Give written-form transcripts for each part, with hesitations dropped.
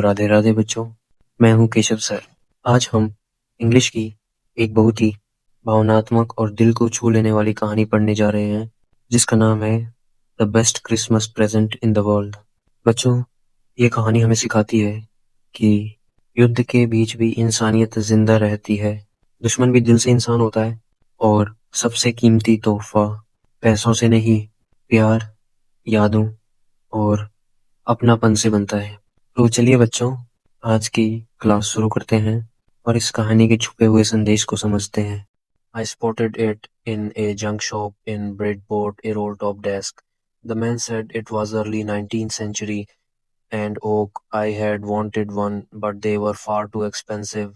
राधे राधे बच्चों, मैं हूँ केशव सर। आज हम इंग्लिश की एक बहुत ही भावनात्मक और दिल को छू लेने वाली कहानी पढ़ने जा रहे हैं, जिसका नाम है the best Christmas present in the world. बच्चों, ये कहानी हमें सिखाती है कि युद्ध के बीच भी इंसानियत जिंदा रहती है, दुश्मन भी दिल से इंसान होता है और सबसे कीमती तोहफा पैसों से नहीं, प्यार, यादों और अपनापन से बनता है। तो चलिए बच्चों, आज की क्लास शुरू करते हैं और इस कहानी के छुपे हुए संदेश को समझते हैं। I spotted it in a junk shop in Bridport, a roll-top desk. The man said it was early 19th century and oak. I had wanted one, but they were far too expensive.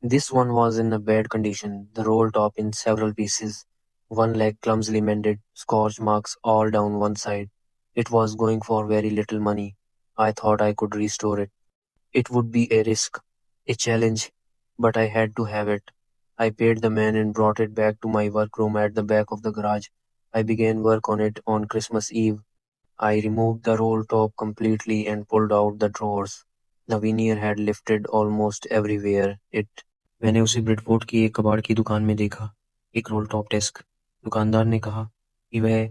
This one was in a bad condition, the roll top in several pieces, one leg clumsily mended, scorch marks all down one side. It was going for very little money. I thought I could restore it. It would be a risk, a challenge, but I had to have it. I paid the man and brought it back to my workroom at the back of the garage. I began work on it on Christmas Eve. I removed the roll top completely and pulled out the drawers. The veneer had lifted almost everywhere. मैंने उसे ब्रिडफोर्ड की एक कबाड़ की दुकान में देखा, एक रोल टॉप डेस्क। दुकानदार ने कहा कि वह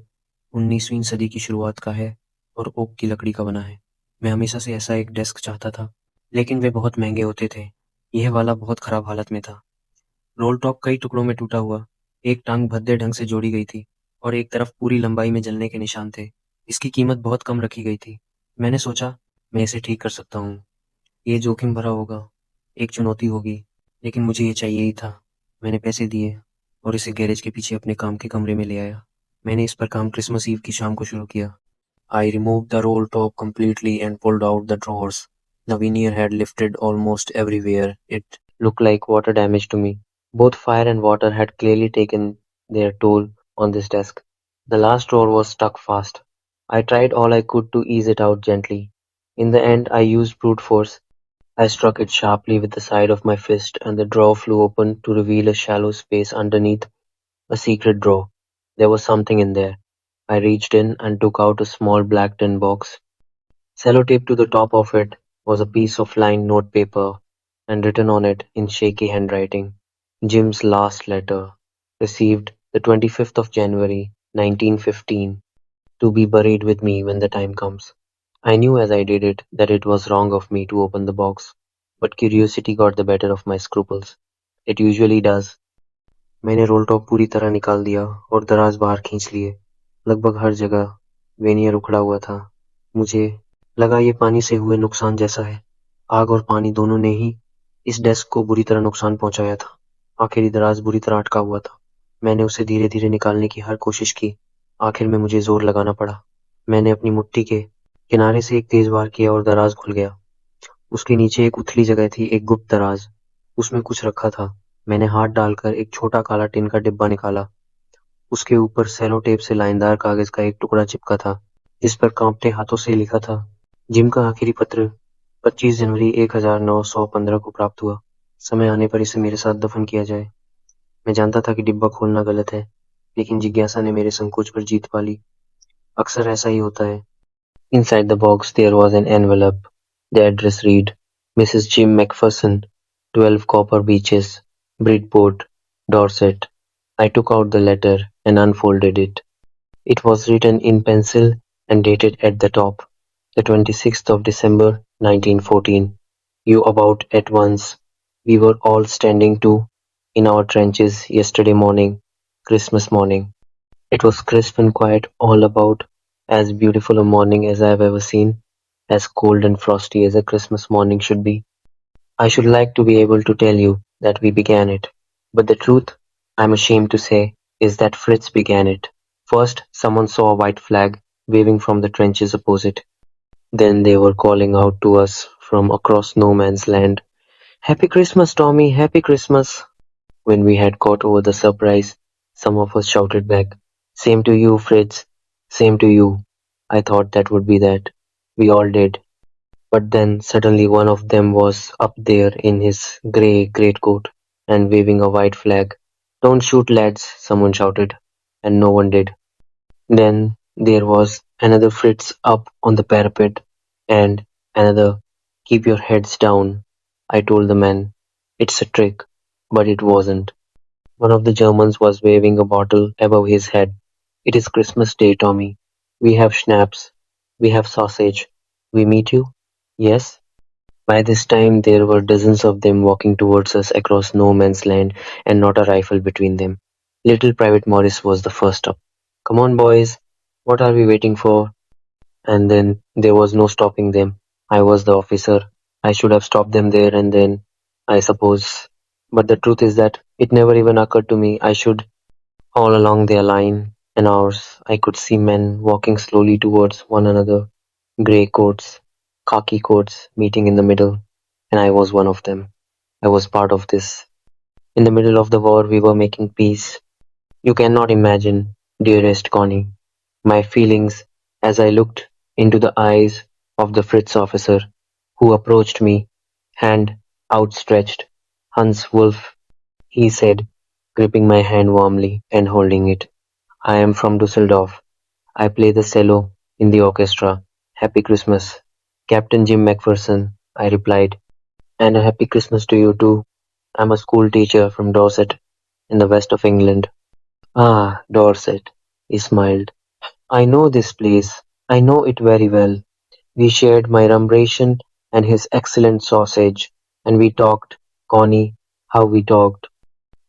19वीं सदी की शुरुआत का है और ओक की लकड़ी का बना है। मैं हमेशा से ऐसा एक डेस्क चाहता था, लेकिन वे बहुत महंगे होते थे। यह वाला बहुत खराब हालत में था। रोल टॉप कई टुकड़ों में टूटा हुआ, एक टांग भद्दे ढंग से जोड़ी गई थी और एक तरफ पूरी लंबाई में जलने के निशान थे। इसकी कीमत बहुत कम रखी गई थी। मैंने सोचा, मैं इसे ठीक कर सकता हूँ। ये जोखिम भरा होगा, एक चुनौती होगी, लेकिन मुझे ये चाहिए ही था। मैंने पैसे दिए और इसे गैरेज के पीछे अपने काम के कमरे में ले आया। मैंने इस पर काम क्रिसमस ईव की शाम को शुरू किया। I removed the roll top completely and pulled out the drawers. The veneer had lifted almost everywhere. It looked like water damage to me. Both fire and water had clearly taken their toll on this desk. The last drawer was stuck fast. I tried all I could to ease it out gently. In the end, I used brute force. I struck it sharply with the side of my fist, and the drawer flew open to reveal a shallow space underneath, a secret drawer. There was something in there. I reached in and took out a small black tin box. Sellotaped to the top of it was a piece of lined notepaper, and written on it in shaky handwriting, Jim's last letter, received the 25th of January, 1915, to be buried with me when the time comes. I knew as I did it that it was wrong of me to open the box, but curiosity got the better of my scruples. It usually does. मैंने role top पूरी तरह निकाल दिया और दराज बाहर खींच लिए। लगभग हर जगह वेनियर उखड़ा हुआ था। मुझे लगा ये पानी से हुए नुकसान जैसा है। आग और पानी दोनों ने ही इस डेस्क को बुरी तरह नुकसान पहुंचाया था। आखिरी दराज बुरी तरह अटका हुआ था। मैंने उसे धीरे धीरे निकालने की हर कोशिश की। आखिर में मुझे जोर लगाना पड़ा। मैंने अपनी मुट्ठी के किनारे से एक तेज वार किया और दराज खुल गया। उसके नीचे एक उथली जगह थी, एक गुप्त दराज। उसमें कुछ रखा था। मैंने हाथ डालकर एक छोटा काला टिन का डिब्बा निकाला। उसके ऊपर सेलो टेप से लाइनदार कागज का एक टुकड़ा चिपका था, जिस पर कांपते हाथों से लिखा था, जिम का आखिरी पत्र 25 जनवरी 1915 को प्राप्त हुआ। समय आने पर इसे मेरे साथ दफन किया जाए। मैं जानता था कि डिब्बा खोलना गलत है, लेकिन जिज्ञासा ने मेरे संकोच पर जीत पा ली। अक्सर ऐसा ही होता है। Inside the box there was an envelope. The address read, Mrs. Jim Macpherson, 12 Copper Beeches, Bridport, Dorset. I took out the letter and unfolded it. It was written in pencil and dated at the top, the 26th of December, 1914. You about at once. We were all standing to in our trenches yesterday morning, Christmas morning. It was crisp and quiet all about, as beautiful a morning as I have ever seen, as cold and frosty as a Christmas morning should be. I should like to be able to tell you that we began it, but the truth, I'm ashamed to say, is that Fritz began it. First, someone saw a white flag waving from the trenches opposite. Then they were calling out to us from across no man's land, Happy Christmas, Tommy, Happy Christmas. When we had got over the surprise, some of us shouted back, Same to you, Fritz, same to you. I thought that would be that. We all did. But then suddenly one of them was up there in his grey greatcoat and waving a white flag. Don't shoot, lads, someone shouted, and no one did. Then there was another Fritz up on the parapet, and another. Keep your heads down, I told the man. It's a trick, but it wasn't. One of the Germans was waving a bottle above his head. It is Christmas Day, Tommy. We have schnapps. We have sausage. We meet you? Yes. By this time there were dozens of them walking towards us across no man's land and not a rifle between them. Little Private Morris was the first up. Come on, boys. What are we waiting for? And then there was no stopping them. I was the officer. I should have stopped them there and then, I suppose. But the truth is that it never even occurred to me I should. All along their line and ours, I could see men walking slowly towards one another, grey coats, khaki coats meeting in the middle, and I was one of them. I was part of this. In the middle of the war, we were making peace. You cannot imagine, dearest Connie, my feelings as I looked into the eyes of the Fritz officer who approached me, hand outstretched. Hans Wolf, he said, gripping my hand warmly and holding it. I am from Dusseldorf. I play the cello in the orchestra. Happy Christmas. Captain Jim Macpherson, I replied. And a happy Christmas to you too. I'm a school teacher from Dorset in the west of England. Ah, Dorset, he smiled. I know this place. I know it very well. We shared my rum ration and his excellent sausage, and we talked, Connie, how we talked.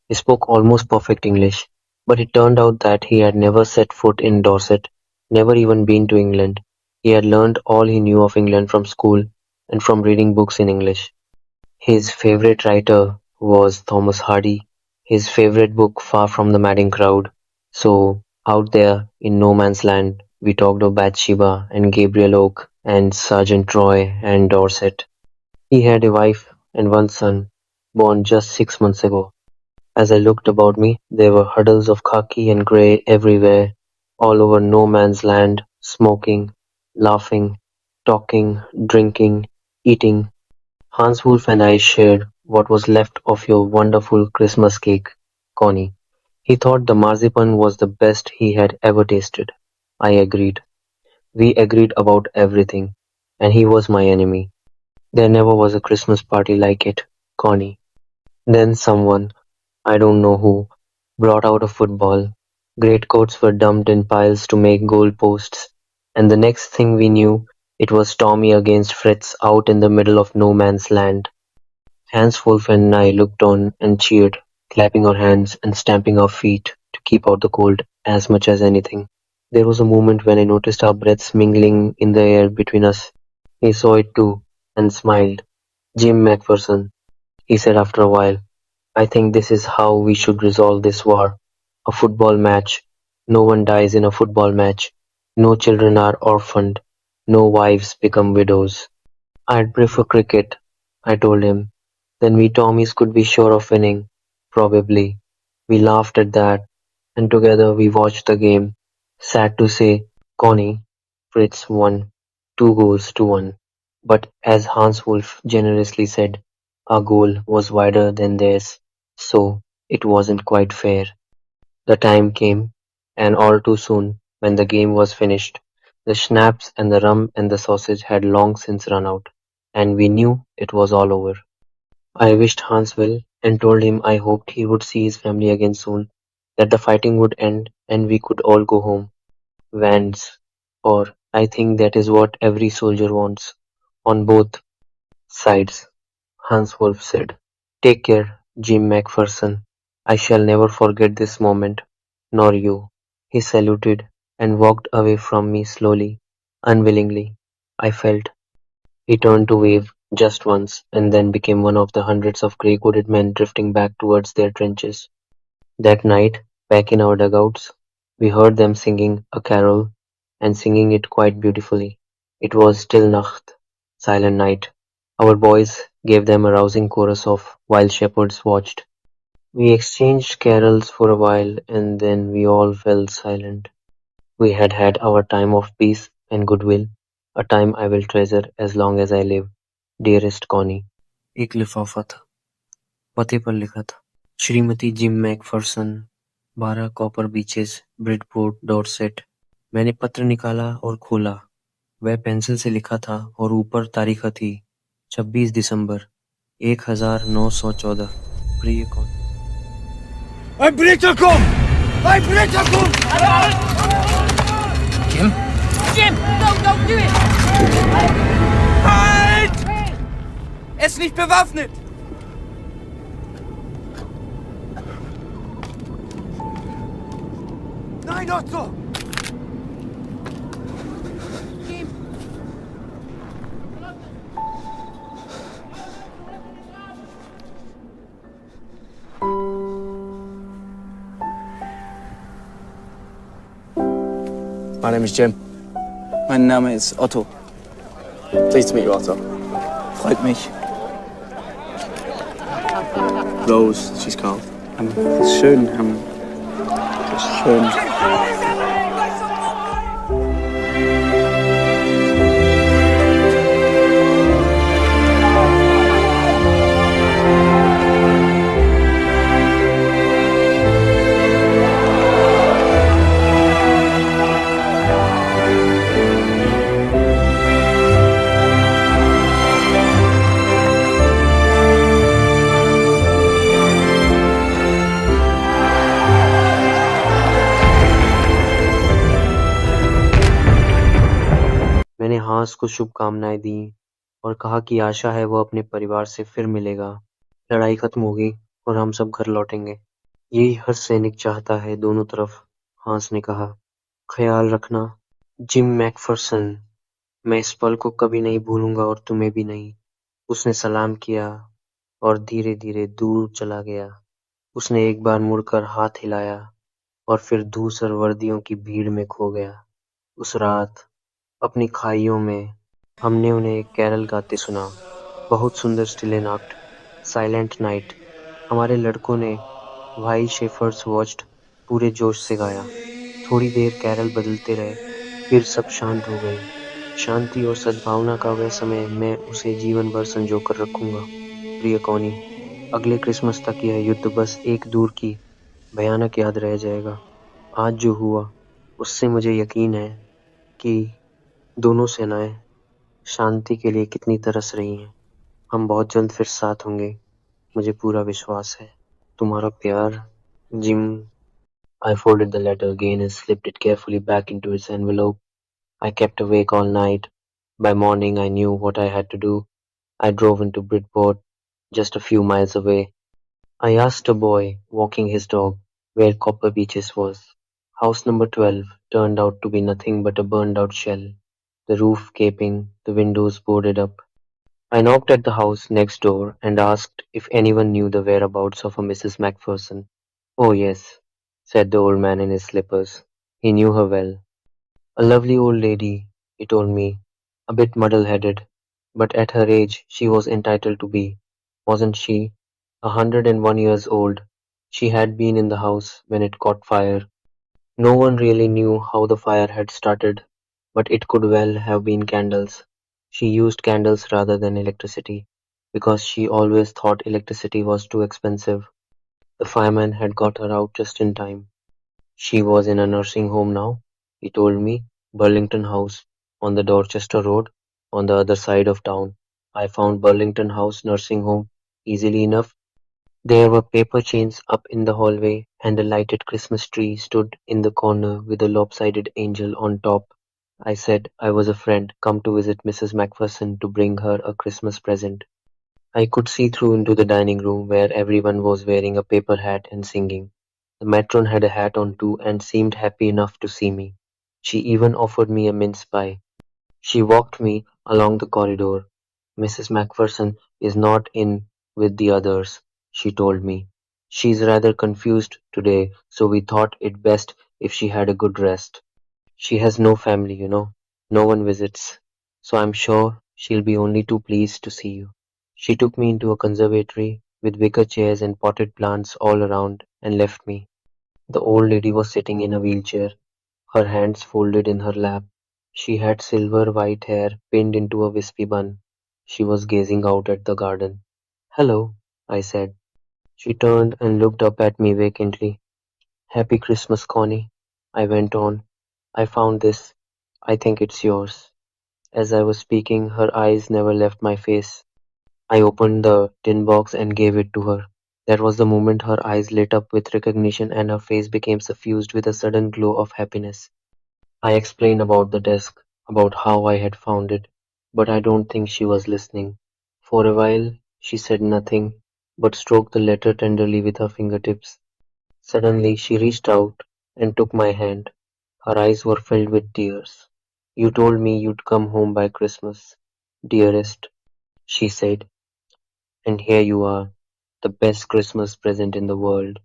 He spoke almost perfect English, but it turned out that he had never set foot in Dorset, never even been to England. He had learned all he knew of England from school and from reading books in English. His favourite writer was Thomas Hardy, his favourite book Far from the Madding Crowd. So, out there in no man's land, we talked of Bathsheba and Gabriel Oak and Sergeant Troy and Dorset. He had a wife and one son, born just 6 months ago. As I looked about me, there were huddles of khaki and grey everywhere, all over no man's land, smoking, laughing, talking, drinking, eating. Hans Wolf and I shared what was left of your wonderful Christmas cake, Connie. He thought the marzipan was the best he had ever tasted. I agreed. We agreed about everything, and he was my enemy. There never was a Christmas party like it, Connie. Then someone, I don't know who, brought out a football. Greatcoats were dumped in piles to make goal posts, and the next thing we knew, it was Tommy against Fritz out in the middle of no man's land. Hans Wolf and I looked on and cheered, clapping our hands and stamping our feet to keep out the cold as much as anything. There was a moment when I noticed our breaths mingling in the air between us. He saw it too and smiled. Jim Macpherson, he said after a while, I think this is how we should resolve this war. A football match. No one dies in a football match. No children are orphaned. No wives become widows. I'd prefer cricket, I told him. Then we Tommies could be sure of winning. Probably. We laughed at that, and together we watched the game. Sad to say, Connie, Fritz won 2 goals to 1. But as Hans Wolf generously said, our goal was wider than theirs, so it wasn't quite fair. The time came, and all too soon, when the game was finished, the schnapps and the rum and the sausage had long since run out, and we knew it was all over. I wished Hans well, and told him I hoped he would see his family again soon, that the fighting would end and we could all go home. Vans. Or I think that is what every soldier wants, on both sides, Hans Wolf said. Take care, Jim Macpherson. I shall never forget this moment, nor you. He saluted and walked away from me slowly, unwillingly, I felt. He turned to wave just once, and then became one of the hundreds of grey-coated men drifting back towards their trenches. That night, back in our dugouts, we heard them singing a carol, and singing it quite beautifully. It was Still Nacht, Silent Night. Our boys gave them a rousing chorus of While Shepherds Watched. We exchanged carols for a while, and then we all fell silent. We had had our time of peace and goodwill, a time I will treasure as long as I live. Dearest Connie. एक लिफाफा था, पते पर लिखा था, Shrimati gym McPherson, 12 copper beaches, Bridport, Dorset. मैंने पत्र निकाला और खोला। वह पेंसिल से लिखा था और ऊपर तारीख थी 26 दिसंबर 1914। प्रिय कौन? Ein Britterkum! Ein Britterkum! Jim? Jim, no, don't do it! Halt! Er ist nicht bewaffnet! Nein, Otto! Jim! My name is Jim. Mein Name ist Otto. Pleased to meet you, Otto. Freut mich. Rose, she's called. Das ist schön. Das ist schön. मैंने हास को शुभकामनाएं दी और कहा कि आशा है वो अपने परिवार से फिर मिलेगा। लड़ाई खत्म होगी और हम सब घर लौटेंगे। यही हर सैनिक चाहता है, दोनों तरफ, हास ने कहा। ख्याल रखना, जिम मैकफरसन। मैं इस पल को कभी नहीं भूलूंगा और तुम्हें भी नहीं। उसने सलाम किया और धीरे धीरे दूर चला गया। उसने एक बार मुड़कर हाथ हिलाया और फिर धूसर वर्दियों की भीड़ में खो गया। उस रात अपनी खाइयों में हमने उन्हें एक कैरल गाते सुना। बहुत सुंदर स्टिले नाक्ट, साइलेंट नाइट। हमारे लड़कों ने भाई शेफर्स वॉच्ड पूरे जोश से गाया। थोड़ी देर कैरल बदलते रहे, फिर सब शांत हो गए। शांति और सद्भावना का वह समय, मैं उसे जीवन भर संजो कर रखूंगा। प्रिय कॉनी, अगले क्रिसमस तक यह युद्ध बस एक दूर की भयानक याद रह जाएगा। आज जो हुआ, उससे मुझे यकीन है कि दोनों सेनाएं शांति के लिए कितनी तरस रही हैं। हम बहुत जल्द फिर साथ होंगे, मुझे पूरा विश्वास है। तुम्हारा प्यार, gym. I folded the letter again and slipped it carefully back into its envelope. I kept awake all night. By morning I knew what I had to do. I drove into Bridport, just a few miles away. I asked a boy walking his dog where Copper Beaches was. House number 12 turned out to be nothing but a burned out shell, the roof gaping, the windows boarded up. I knocked at the house next door and asked if anyone knew the whereabouts of a Mrs. Macpherson. "Oh, yes," said the old man in his slippers. He knew her well. "A lovely old lady," he told me, "a bit muddle-headed, but at her age she was entitled to be, wasn't she? 101 years old. She had been in the house when it caught fire. No one really knew how the fire had started, but it could well have been candles. She used candles rather than electricity, because she always thought electricity was too expensive. The fireman had got her out just in time. She was in a nursing home now, he told me, Burlington House, on the Dorchester Road, on the other side of town. I found Burlington House nursing home easily enough. There were paper chains up in the hallway, and a lighted Christmas tree stood in the corner with a lopsided angel on top. I said I was a friend come to visit Mrs. Macpherson to bring her a Christmas present. I could see through into the dining room where everyone was wearing a paper hat and singing. The matron had a hat on too and seemed happy enough to see me. She even offered me a mince pie. She walked me along the corridor. "Mrs. Macpherson is not in with the others," she told me. "She's rather confused today, so we thought it best if she had a good rest. She has no family, no one visits, so I'm sure she'll be only too pleased to see you." She took me into a conservatory with wicker chairs and potted plants all around and left me. The old lady was sitting in a wheelchair, her hands folded in her lap. She had silver white hair pinned into a wispy bun. She was gazing out at the garden. "Hello," I said. She turned and looked up at me vacantly. "Happy Christmas, Connie," I went on. "I found this. I think it's yours." As I was speaking, her eyes never left my face. I opened the tin box and gave it to her. That was the moment her eyes lit up with recognition and her face became suffused with a sudden glow of happiness. I explained about the desk, about how I had found it, but I don't think she was listening. For a while, she said nothing, but stroked the letter tenderly with her fingertips. Suddenly, she reached out and took my hand. Her eyes were filled with tears. "You told me you'd come home by Christmas, dearest," she said, "and here you are, the best Christmas present in the world.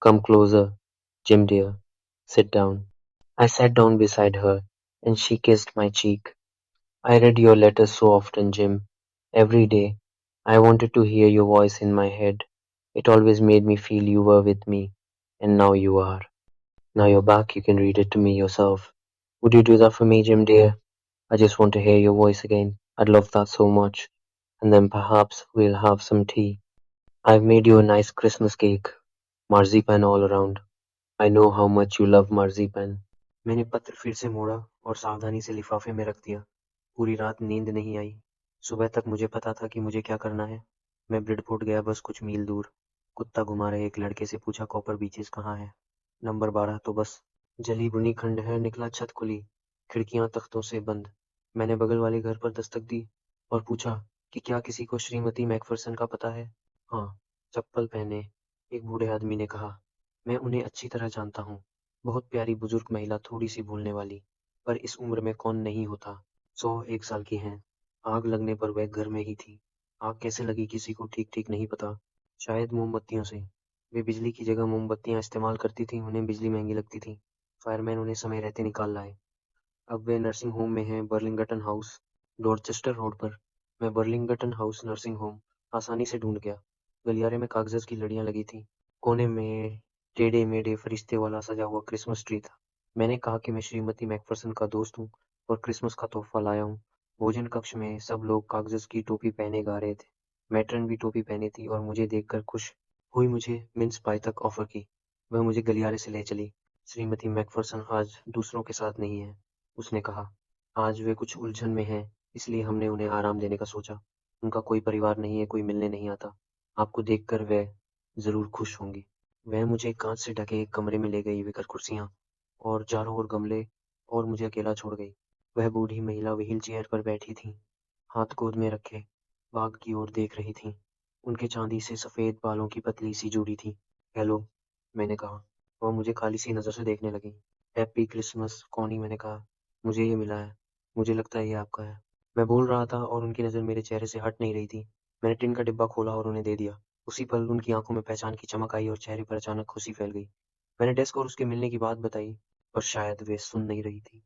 Come closer, Jim dear. Sit down." I sat down beside her, and she kissed my cheek. "I read your letters so often, Jim. Every day. I wanted to hear your voice in my head. It always made me feel you were with me. And now you are. Now you're back, you can read it to me yourself. Would you do that for me, Jim dear? I just want to hear your voice again. I'd love that so much. And then perhaps we'll have some tea. I've made you a nice Christmas cake. Marzipan all around. I know how much you love marzipan." मैंने पत्र फिर से मोड़ा और सावधानी से लिफाफे में रख दिया। पूरी रात नींद नहीं आई। सुबह तक मुझे पता था कि मुझे क्या करना है। मैं ब्रिडफोर्ड गया, बस कुछ मील दूर। कुत्ता घुमा रहे एक लड़के से पूछा, कॉपर बीचेस कहाँ है? नंबर 12। तो बस जली बुनी खंडहर निकला, छत खुली, खिड़कियां तख्तों से बंद। मैंने बगल वाले घर पर दस्तक दी और पूछा कि क्या किसी को श्रीमती मैकफरसन का पता है? हाँ, चप्पल पहने एक बूढ़े आदमी ने कहा। मैं उन्हें अच्छी तरह जानता हूँ। बहुत प्यारी बुजुर्ग महिला, थोड़ी सी भूलने वाली, पर इस उम्र में कौन नहीं होता। 101 साल की हैं। आग लगने पर वह घर में ही थी। आग कैसे लगी किसी को ठीक ठीक नहीं पता। शायद मोमबत्तियों से। वे बिजली की जगह मोमबत्तियां इस्तेमाल करती थीं, उन्हें बिजली महंगी लगती थी। फायरमैन उन्हें समय रहते निकाल लाए। अब वे नर्सिंग होम में हैं, बर्लिंगटन हाउस, डॉर्चेस्टर रोड पर। मैं बर्लिंगटन हाउस नर्सिंग होम आसानी से ढूंढ गया। गलियारे में कागज की लड़ियां लगी थी। कोने में टेढ़े मेढ़े फरिश्ते वाला सजा हुआ क्रिसमस ट्री था। मैंने कहा कि मैं श्रीमती मैकफरसन का दोस्त हूँ और क्रिसमस का तोहफा लाया हूँ। भोजन कक्ष में सब लोग कागज की टोपी पहने गा रहे थे। मैट्रन भी टोपी पहनी थी और मुझे देखकर खुश हुई। मुझे मिन्स पाई तक ऑफर की। वह मुझे गलियारे से ले चली। "श्रीमती मैकफरसन आज दूसरों के साथ नहीं है," उसने कहा। "आज वे कुछ उलझन में हैं, इसलिए हमने उन्हें आराम देने का सोचा। उनका कोई परिवार नहीं है, कोई मिलने नहीं आता। आपको देखकर वे जरूर खुश होंगी।" वह मुझे कांच से ढके एक कमरे में ले गई, विकर कुर्सियां और चारों ओर गमले, और मुझे अकेला छोड़ गई। वह बूढ़ी महिला व्हील चेयर पर बैठी थी, हाथ गोद में रखे, बाग की ओर देख रही थी। उनके चांदी से सफेद बालों की पतली सी जूड़ी थी। "हेलो," मैंने कहा। वह मुझे खाली सी नजर से देखने लगी। "हैप्पी क्रिसमस, कॉनी," मैंने कहा। "मुझे ये मिला है। मुझे लगता है ये आपका है।" मैं बोल रहा था और उनकी नजर मेरे चेहरे से हट नहीं रही थी। मैंने टिन का डिब्बा खोला और उन्हें दे दिया। उसी पल उनकी आंखों में पहचान की चमक आई और चेहरे पर अचानक खुशी फैल गई। मैंने डेस्क और उसके मिलने की बात बताई, पर शायद वे सुन नहीं रही थी।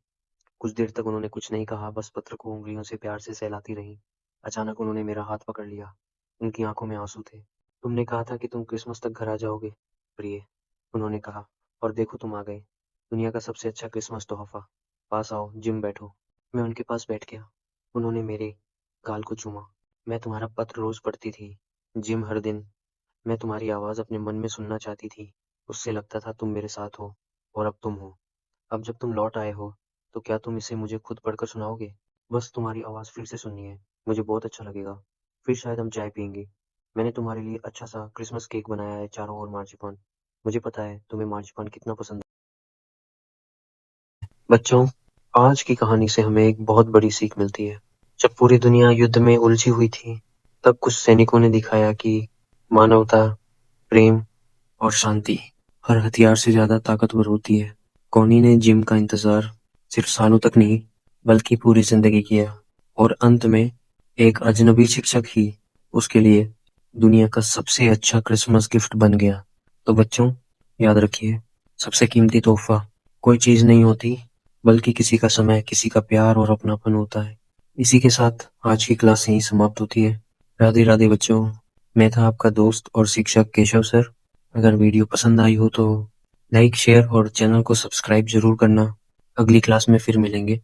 कुछ देर तक उन्होंने कुछ नहीं कहा, बस पत्र को उंगलियों से प्यार से सहलाती रहीं। अचानक उन्होंने मेरा हाथ पकड़ लिया। उनकी आंखों में आंसू थे। "तुमने कहा था कि तुम क्रिसमस तक घर आ जाओगे, प्रिय," उन्होंने कहा, "और देखो तुम आ गए। दुनिया का सबसे अच्छा क्रिसमस तोहफा। पास आओ, जिम बैठो।" मैं उनके पास बैठ गया। उन्होंने मेरे गाल को चूमा। "मैं तुम्हारा पत्र रोज पढ़ती थी, जिम, हर दिन। मैं तुम्हारी आवाज अपने मन में सुनना चाहती थी। उससे लगता था तुम मेरे साथ हो, और अब तुम हो। अब जब तुम लौट आए हो, तो क्या तुम इसे मुझे खुद पढ़कर सुनाओगे? बस तुम्हारी आवाज फिर से सुननी है। मुझे बहुत अच्छा लगेगा। फिर शायद हम चाय पियेंगे। मैंने तुम्हारे लिए अच्छा सा क्रिसमस केक बनाया है, चारों ओर मार्जिपान। मुझे पता है तुम्हें मार्जिपान कितना पसंद है।" बच्चों, आज की कहानी से हमें एक बहुत बड़ी सीख मिलती है। जब पूरी दुनिया युद्ध में उलझी हुई थी, तब कुछ सैनिकों ने दिखाया कि मानवता, प्रेम और शांति हर हथियार से ज्यादा ताकतवर होती है। कॉनी ने जिम का इंतजार सिर्फ सालों तक नहीं, बल्कि पूरी जिंदगी किया, और अंत में एक अजनबी शिक्षक ही उसके लिए दुनिया का सबसे अच्छा क्रिसमस गिफ्ट बन गया। तो बच्चों, याद रखिए, सबसे कीमती तोहफा कोई चीज नहीं होती, बल्कि किसी का समय, किसी का प्यार और अपनापन होता है। इसी के साथ आज की क्लास यहीं समाप्त होती है। राधे राधे बच्चों। मैं था आपका दोस्त और शिक्षक केशव सर। अगर वीडियो पसंद आई हो तो लाइक, शेयर और चैनल को सब्सक्राइब जरूर करना। अगली क्लास में फिर मिलेंगे।